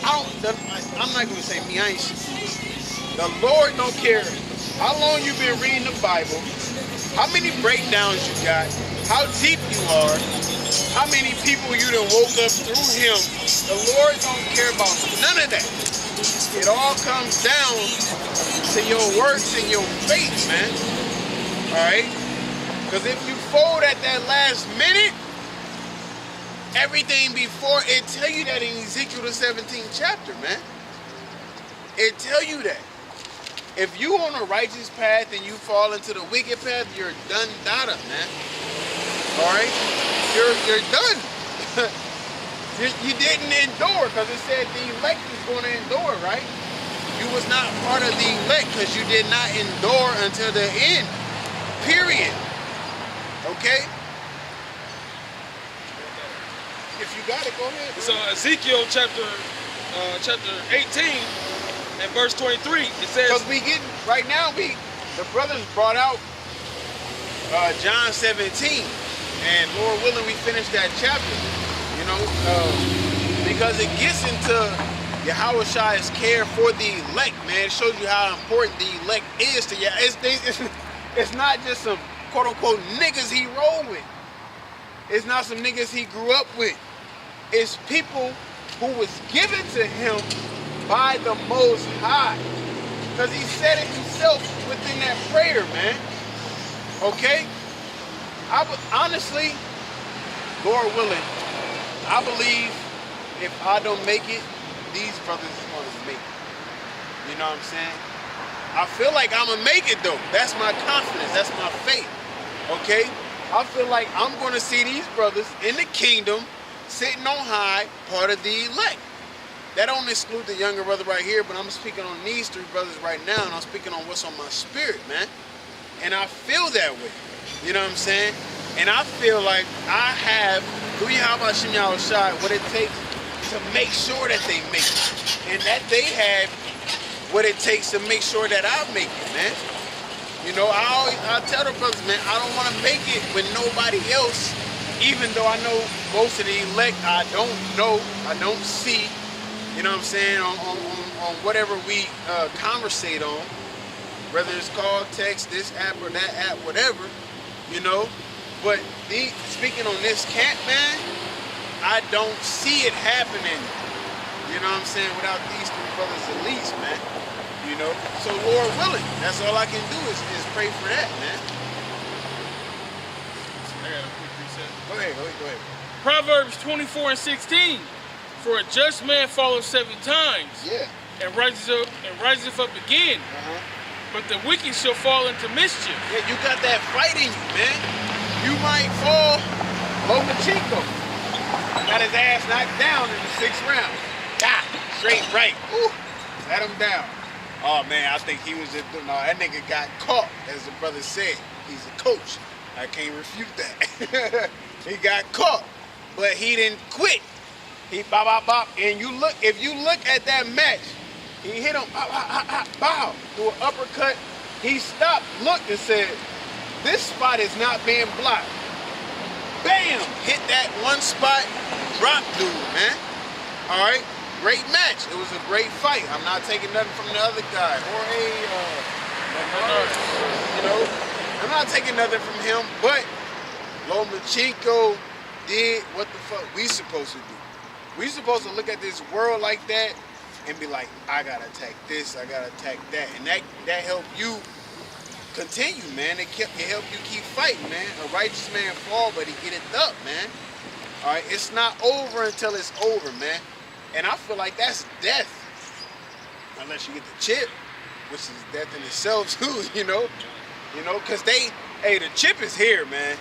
I'm not going to say me, I ain't the Lord don't care how long you've been reading the Bible, how many breakdowns you got, how deep you are, how many people you done woke up through him. The Lord don't care about none of that. It all comes down to your works and your faith, man. Alright? Because if you fold at that last minute, everything before, it tell you that in Ezekiel the 17th chapter, man. It tell you that. If you on a righteous path and you fall into the wicked path, you're done data, man. Alright? You're done. you didn't endure because it said the elect is going to endure, right? You was not part of the elect because you did not endure until the end. Period. Okay? If you got it, go ahead. So Ezekiel chapter 18 and verse 23, it says. Because we getting right now, the brothers brought out John 17, and Lord willing, we finish that chapter. You know, because it gets into Yahweh's care for the elect, man. It shows you how important the elect is to you. It's not just some quote unquote niggas he roll with. It's not some niggas he grew up with. It's people who was given to him by the Most High. Because he said it himself within that prayer, man. Okay? Honestly, Lord willing, I believe if I don't make it, these brothers is going to make it. You know what I'm saying? I feel like I'm going to make it, though. That's my confidence. That's my faith. Okay? I feel like I'm going to see these brothers in the kingdom, sitting on high, part of the elect. That don't exclude the younger brother right here, but I'm speaking on these three brothers right now, and I'm speaking on what's on my spirit, man. And I feel that way. You know what I'm saying? And I feel like I have, through Yahweh Shem Yahushai, what it takes to make sure that they make it. And that they have what it takes to make sure that I make it, man. You know, I tell the brothers, man, I don't want to make it with nobody else, even though I know most of the elect I don't know, I don't see, you know what I'm saying, on whatever we conversate on, whether it's called text, this app or that app, whatever, you know. But speaking on this camp, man, I don't see it happening, you know what I'm saying, without these three brothers at least, man. You know, so Lord willing, that's all I can do is pray for that, man. I got a quick reset. Go ahead. Proverbs 24:16. For a just man falleth 7 times, Yeah. and riseth up again. But the wicked shall fall into mischief. Yeah, you got that fight in you, man. You might fall. Lomachenko got his ass knocked down in the 6th round. Straight right. Ooh, let him down. Oh man, I think he was just no. That nigga got caught, as the brother said. He's a coach. I can't refute that. He got caught, but he didn't quit. He bop. And if you look at that match, he hit him bow, threw an uppercut. He stopped, looked, and said, "This spot is not being blocked." Bam! Hit that one spot, drop dude, man. All right. Great match. It was a great fight. I'm not taking nothing from the other guy. You know, I'm not taking nothing from him, but Lomachenko did what the fuck we supposed to do. We supposed to look at this world like that and be like, I gotta attack this, I gotta attack that. And that helped you continue, man. It helped you keep fighting, man. A righteous man fall, but he get it up, man. All right, it's not over until it's over, man. And I feel like that's death, unless you get the chip, which is death in itself too, you know, because the chip is here, man.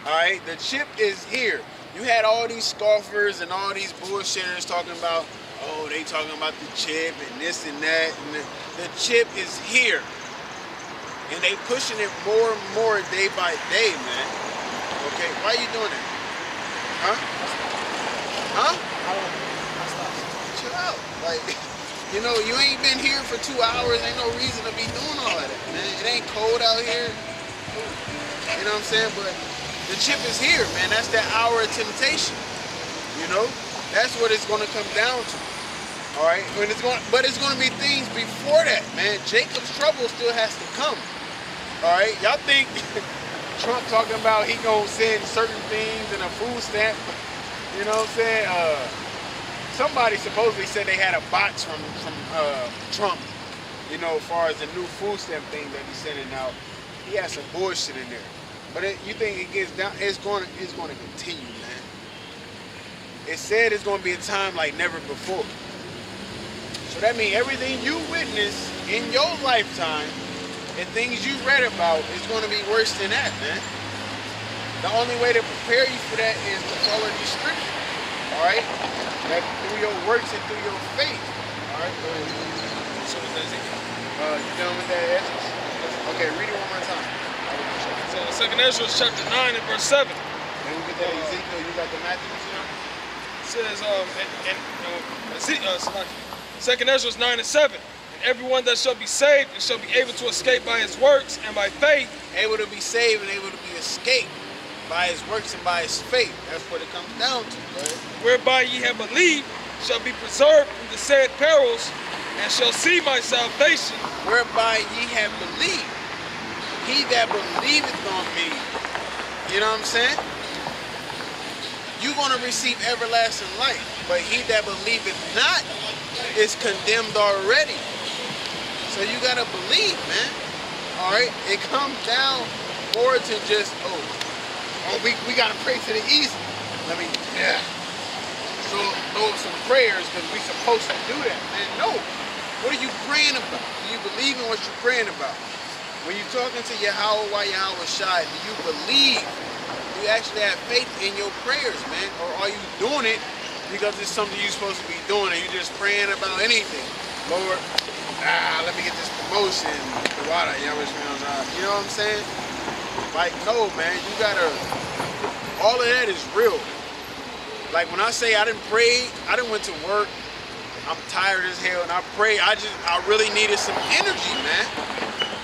All right, the chip is here. You had all these scoffers and all these bullshitters talking about, oh, they talking about the chip and this and that, and the chip is here, and they pushing it more and more day by day, man. Okay, why are you doing that? Huh? Chill out. Like, you know, you ain't been here for 2 hours. Ain't no reason to be doing all of that, man. It ain't cold out here. You know what I'm saying? But the chip is here, man. That's that hour of temptation. You know? That's what it's going to come down to. All right, but it's going to be things before that, man. Jacob's trouble still has to come. All right, y'all think Trump talking about he gonna send certain things in a food stamp? You know what I'm saying? Somebody supposedly said they had a box from Trump. You know, as far as the new food stamp thing that he's sending out, he has some bullshit in there. But you think it gets down? It's going to continue, man. It said it's going to be a time like never before. So that means everything you witnessed in your lifetime and things you read about is going to be worse than that, man. The only way to prepare you for that is to follow these scriptures. All right? That through your works and through your faith. All right? Go ahead. So you done with that essence? Okay, read it one more time. So 2 Ezra chapter 9 and verse 7. Then we get that Ezekiel. You got the Matthew? It says, 2 Ezra 9 and 7. And everyone that shall be saved and shall be able to escape by his works and by faith. Able to be saved and able to be escaped by his works and by his faith. That's what it comes down to, right? Whereby ye have believed shall be preserved from the said perils and shall see my salvation. Whereby ye have believed. He that believeth on me, you know what I'm saying? You're going to receive everlasting life. But he that believeth not is condemned already. So you got to believe, man. All right? It comes down more to just, we got to pray to the east. So throw some prayers because we supposed to do that, man. No. What are you praying about? Do you believe in what you're praying about? When you're talking to Yahweh Shai, do you believe? Do you actually have faith in your prayers, man? Or are you doing it because it's something you're supposed to be doing and you're just praying about anything? Lord, let me get this promotion. The water, you know what I'm saying? Like, no, man, you gotta, all of that is real. Like when I say I didn't pray, I didn't went to work, I'm tired as hell, and I pray, I really needed some energy, man.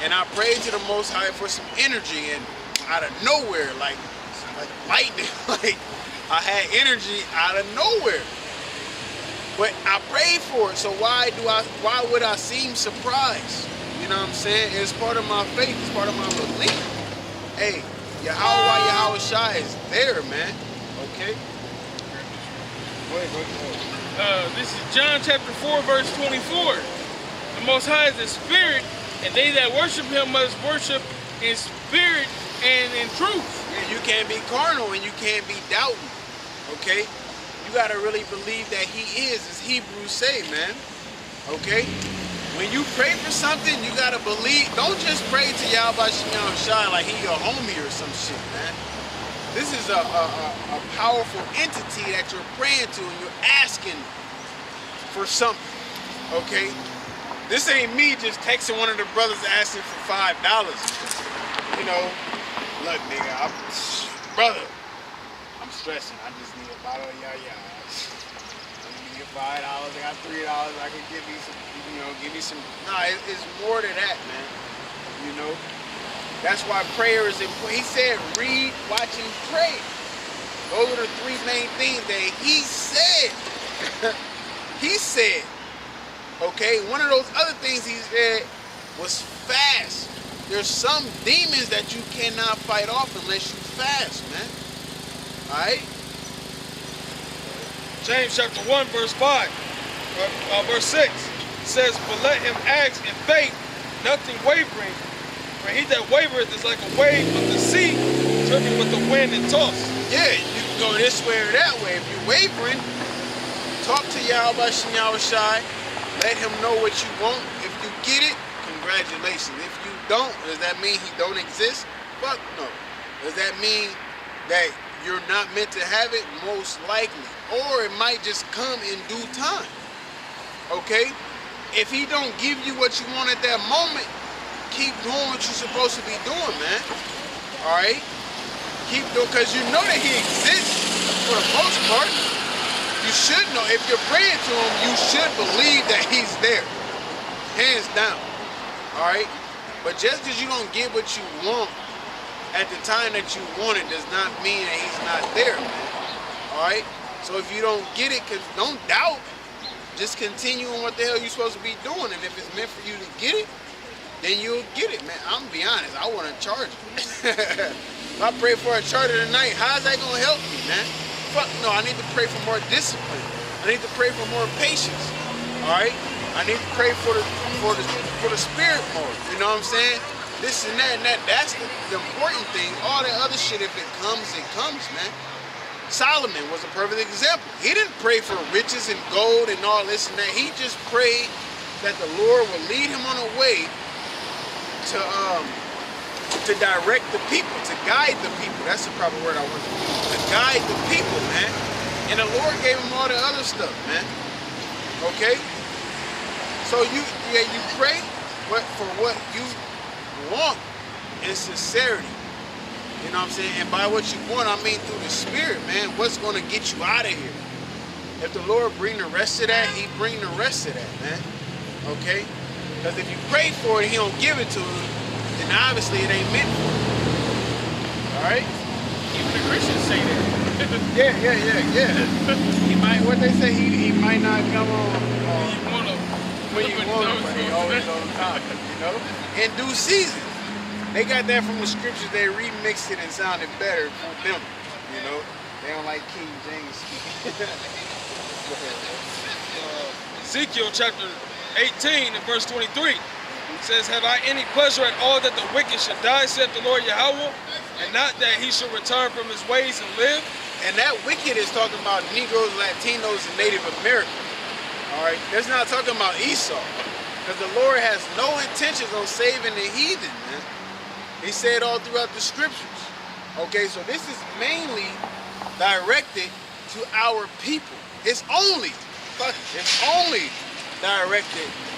And I prayed to the Most High for some energy, and out of nowhere, like lightning, like I had energy out of nowhere. But I prayed for it, so why would I seem surprised? You know what I'm saying? It's part of my faith, it's part of my belief. Hey, Yahweh Shai is there, man. Okay? Go ahead. This is John chapter 4, verse 24. The Most High is the Spirit, and they that worship him must worship in spirit and in truth. And you can't be carnal and you can't be doubting. Okay? You gotta really believe that he is, as Hebrews say, man. Okay? When you pray for something, you gotta believe. Don't just pray to Yahweh Shai like he your homie or some shit, man. This is a powerful entity that you're praying to and you're asking for something. Okay? This ain't me just texting one of the brothers asking for $5. You know, look, nigga, brother, I'm stressing. I just need a bottle of yah. I need $5. I got $3. I can give you some, give me some. Nah, it's more than that, man. You know, that's why prayer is important. He said, read, watch, and pray. Those are the three main things that he said. He said. Okay, one of those other things he said was fast. There's some demons that you cannot fight off unless you fast, man. Alright? James chapter 1, verse 5, verse 6 says, but let him ask in faith, nothing wavering. For he that wavereth is like a wave of the sea, driven with the wind and tossed. Yeah, you can go this way or that way. If you're wavering, talk to Yahweh Shai. Let him know what you want. If you get it, congratulations. If you don't, does that mean he don't exist? Fuck no. Does that mean that you're not meant to have it? Most likely. Or it might just come in due time. Okay? If he don't give you what you want at that moment, keep doing what you're supposed to be doing, man. Alright? Keep doing, because you know that he exists for the most part. You should know, if you're praying to him, you should believe that he's there. Hands down. Alright? But just because you don't get what you want at the time that you want it does not mean that he's not there, man. Alright? So if you don't get it, don't doubt. just continue on what the hell you're supposed to be doing. And if it's meant for you to get it, then you'll get it, man. I'm gonna be honest, I want a charger. If I pray for a charger tonight, how's that gonna help me, man? Fuck no, I need to pray for more discipline. I need to pray for more patience. Alright? I need to pray for the spirit more. You know what I'm saying? This and that, that's the important thing. All that other shit, if it comes, man. Solomon was a perfect example. He didn't pray for riches and gold and all this and that. He just prayed that the Lord would lead him on a way to direct the people, to guide the people. That's the proper word I want to guide the people, man. And the Lord gave him all the other stuff, man. Okay? So you pray for what you want in sincerity. You know what I'm saying? And by what you want, I mean through the Spirit, man. What's going to get you out of here? If the Lord bring the rest of that, he bring the rest of that, man. Okay? Because if you pray for it, he don't give it to you, then obviously it ain't meant for you. Alright? Even the Christians say that. Yeah. He might, what they say, he might not come on when you want him, but he always on time, you know? In due season. They got that from the scriptures, they remixed it and sounded better for them, you know? They don't like King James speaking. Ezekiel chapter 18 and verse 23 says, have I any pleasure at all that the wicked should die, saith the Lord Yahweh, and not that he should return from his ways and live? And that wicked is talking about Negroes, Latinos, and Native Americans. All right, that's not talking about Esau, because the Lord has no intentions on saving the heathen, man. He said all throughout the scriptures. Okay, so this is mainly directed to our people. It's only directed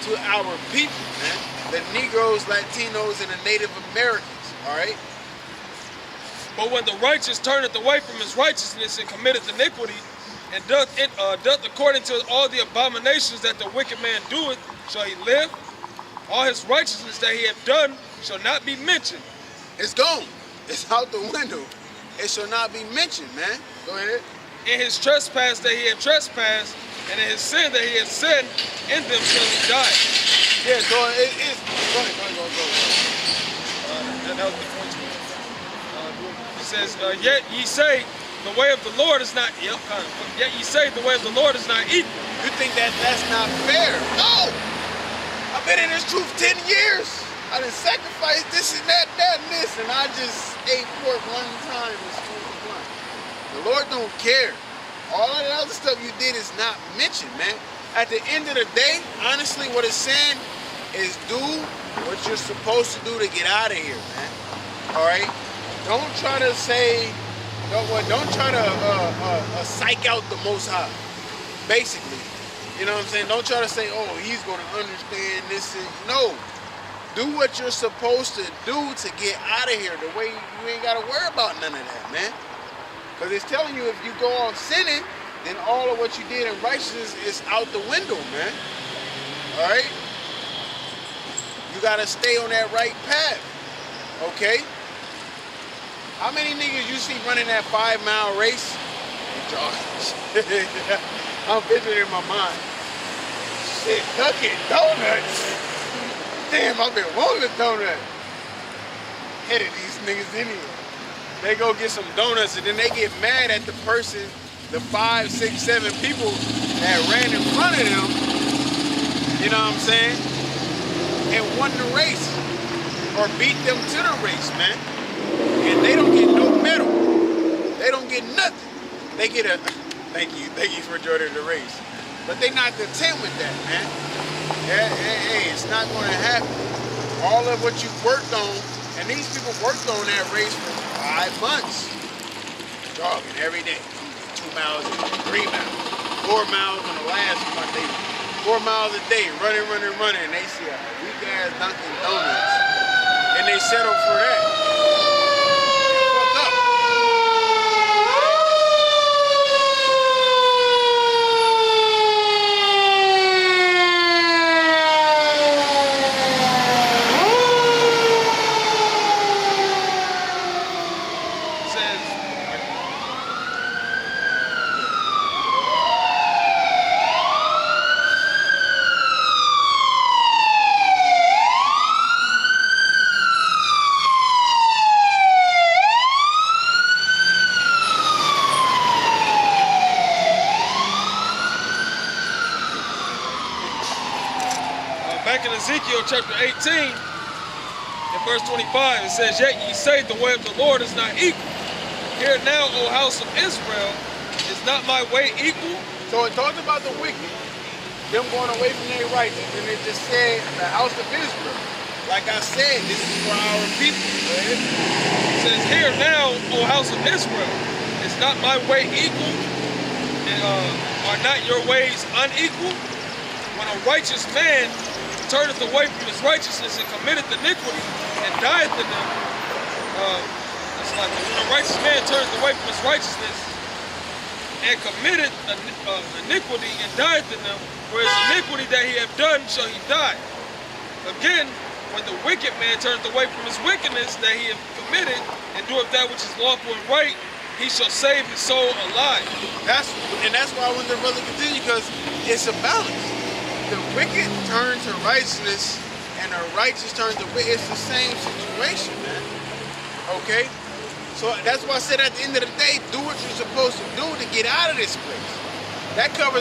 to our people, man. The Negroes, Latinos, and the Native Americans. All right. But when the righteous turneth away from his righteousness and committeth iniquity, and doth according to all the abominations that the wicked man doeth, shall he live? All his righteousness that he hath done shall not be mentioned. It's gone. It's out the window. It shall not be mentioned, man. Go ahead. In his trespass that he had trespassed, and in his sin that he had sinned, in them shall he die. Yeah, so it's... Go ahead. That was the point. It says, yet ye say, the way of the Lord is not... Yet ye say, the way of the Lord is not equal. You think that's not fair? No! I've been in this truth 10 years. I done sacrificed this and that and this, and I just ate pork one time and smoked a blunt. The Lord don't care. All of the other stuff you did is not mentioned, man. At the end of the day, honestly, what it's saying is do what you're supposed to do to get out of here, man. All right? Don't try to say, don't try to psych out the Most High, basically. You know what I'm saying? Don't try to say, oh, he's going to understand this. No. Do what you're supposed to do to get out of here. The way you ain't got to worry about none of that, man. Because it's telling you if you go on sinning, then all of what you did in righteousness is out the window, man. All right? You got to stay on that right path. Okay? How many niggas you see running that 5-mile race? I'm picturing in my mind. Shit, Dunkin' Donuts. Damn, I've been wanting a donut. Headed these niggas in here. They go get some donuts and then they get mad at the person, the 5, 6, 7 people that ran in front of them, you know what I'm saying, and won the race or beat them to the race, man. And they don't get no medal. They don't get nothing. They get a, thank you for joining the race. But they not content with that, man. Hey, it's not going to happen. All of what you worked on, and these people worked on that race for 5 months. Jogging every day. 2 miles, 3 miles, 4 miles on the last Monday. 4 miles a day, running, and they see a weak-ass Dunkin' Donuts, and they settle for that. back in Ezekiel chapter 18, in verse 25, it says, "Yet ye say the way of the Lord is not equal. Hear now, O house of Israel, is not my way equal?" So it talks about the wicked, them going away from their righteous, and it just said the house of Israel. Like I said, this is for our people. Right? It says, "Hear now, O house of Israel, is not my way equal? And are not your ways unequal? When a righteous man turneth away from his righteousness and committeth iniquity and dieth in them," it's like when a righteous man turneth away from his righteousness and committed iniquity and dieth in them, whereas iniquity that he have done shall he die. Again, when the wicked man turneth away from his wickedness that he hath committed and doeth that which is lawful and right, he shall save his soul alive. That's why I want the brother to continue, because it's a balance. The wicked turn to righteousness and the righteous turn to wicked. It's the same situation, man. Okay? So that's why I said at the end of the day, do what you're supposed to do to get out of this place. That covers